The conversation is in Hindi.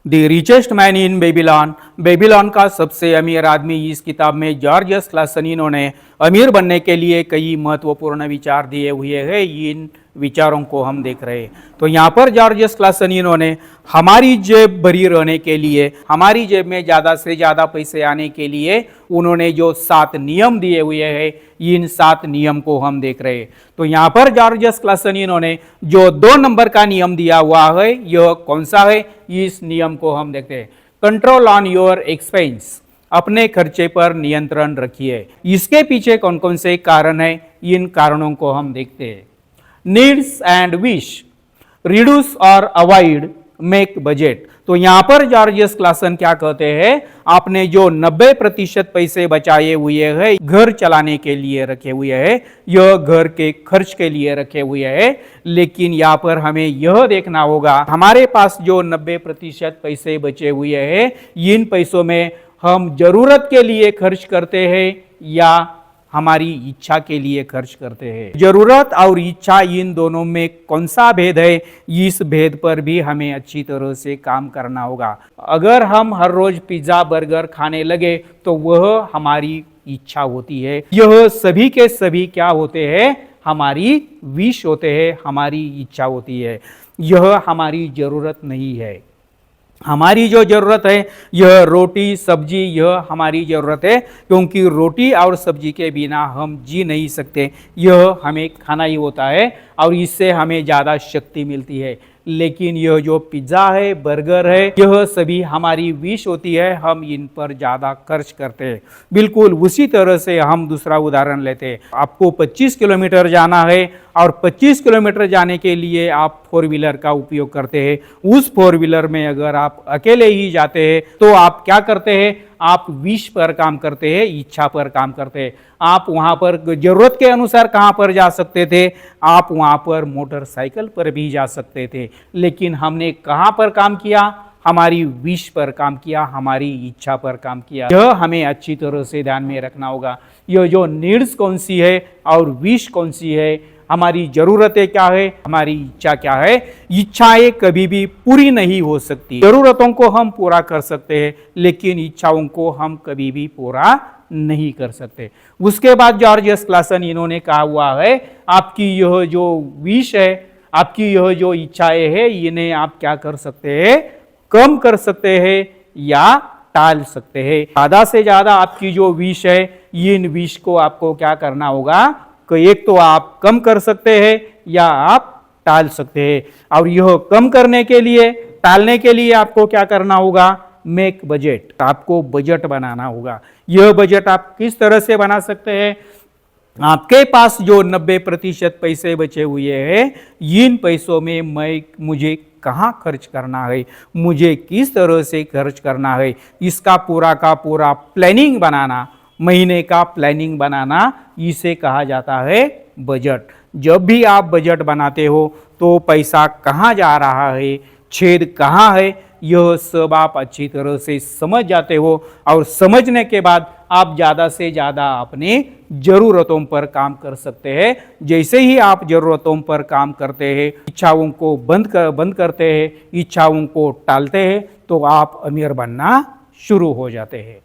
The richest man in Babylon, Babylon का सबसे अमीर आदमी। इस किताब में जॉर्ज क्लासन ने अमीर बनने के लिए कई महत्वपूर्ण विचार दिए हुए हैं। इन विचारों को हम देख रहे हैं। तो यहाँ पर जॉर्ज क्लासन ने हमारी जेब भरी रहने के लिए, हमारी जेब में ज़्यादा से ज़्यादा पैसे आने के लिए उन्होंने जो 7 नियम दिए हुए हैं, इन 7 नियम को हम देख रहे हैं। तो यहाँ पर जॉर्ज क्लासन ने जो 2 नंबर का नियम दिया हुआ है, यह कौन सा है, इस नियम को हम देखते हैं। कंट्रोल ऑन योर एक्सपेंस, अपने खर्चे पर नियंत्रण रखिए। इसके पीछे कौन कौन से कारण है, इन कारणों को हम देखते हैं। नीड्स एंड विश, रिड्यूस और अवॉइड, मेक बजट। तो यहां पर जॉर्ज क्लासन क्या कहते हैं, आपने जो 90% पैसे बचाए हुए हैं घर चलाने के लिए रखे हुए हैं, यह घर के खर्च के लिए रखे हुए हैं। लेकिन यहाँ पर हमें यह देखना होगा, हमारे पास जो 90% पैसे बचे हुए हैं, इन पैसों में हम जरूरत के लिए खर्च करते हैं या हमारी इच्छा के लिए खर्च करते हैं। जरूरत और इच्छा, इन दोनों में कौन सा भेद है, इस भेद पर भी हमें अच्छी तरह से काम करना होगा। अगर हम हर रोज पिज्जा बर्गर खाने लगे तो वह हमारी इच्छा होती है। यह सभी के सभी क्या होते हैं, हमारी विश होते हैं, हमारी इच्छा होती है। यह हमारी जरूरत नहीं है। हमारी जो ज़रूरत है, यह रोटी सब्जी, यह हमारी ज़रूरत है, क्योंकि रोटी और सब्जी के बिना हम जी नहीं सकते। यह हमें खाना ही होता है और इससे हमें ज़्यादा शक्ति मिलती है। लेकिन यह जो पिज़्ज़ा है, बर्गर है, यह सभी हमारी विश होती है, हम इन पर ज़्यादा खर्च करते हैं। बिल्कुल उसी तरह से हम दूसरा उदाहरण लेते हैं। आपको 25 किलोमीटर जाना है और 25 किलोमीटर जाने के लिए आप 4 व्हीलर का उपयोग करते हैं। उस 4 व्हीलर में अगर आप अकेले ही जाते हैं तो आप क्या करते हैं, आप विश पर काम करते हैं, इच्छा पर काम करते हैं। आप वहाँ पर जरूरत के अनुसार कहाँ पर जा सकते थे, आप वहाँ पर मोटरसाइकिल पर भी जा सकते थे। लेकिन हमने कहाँ पर काम किया, हमारी विश पर काम किया, हमारी इच्छा पर काम किया। यह हमें अच्छी तरह से ध्यान में रखना होगा। यह जो नीड्स कौन सी है और विश कौन सी है, हमारी ज़रूरतें क्या है, हमारी इच्छा क्या है। इच्छाएं कभी भी पूरी नहीं हो सकती। ज़रूरतों को हम पूरा कर सकते हैं, लेकिन इच्छाओं को हम कभी भी पूरा नहीं कर सकते। उसके बाद जॉर्ज क्लासन इन्होंने कहा हुआ है, आपकी यह जो विश है, आपकी यह जो इच्छाएं है, इन्हें आप क्या कर सकते हैं, कम कर सकते हैं या टाल सकते हैं। ज़्यादा से ज़्यादा आपकी जो विश है, इन विश को आपको क्या करना होगा, एक तो आप कम कर सकते हैं या आप टाल सकते हैं। और यह कम करने के लिए, टालने के लिए आपको क्या करना होगा, मेक बजट, आपको बजट बनाना होगा। यह बजट आप किस तरह से बना सकते हैं, आपके पास जो 90% पैसे बचे हुए हैं, इन पैसों में मुझे कहाँ खर्च करना है, मुझे किस तरह से खर्च करना है, इसका पूरा का पूरा प्लानिंग बनाना, महीने का प्लानिंग बनाना, इसे कहा जाता है बजट। जब भी आप बजट बनाते हो तो पैसा कहाँ जा रहा है, छेद कहाँ है, यह सब आप अच्छी तरह से समझ जाते हो। और समझने के बाद आप ज़्यादा से ज़्यादा अपने ज़रूरतों पर काम कर सकते हैं। जैसे ही आप ज़रूरतों पर काम करते हैं, इच्छाओं को बंद करते हैं, इच्छाओं को टालते हैं, तो आप अमीर बनना शुरू हो जाते हैं।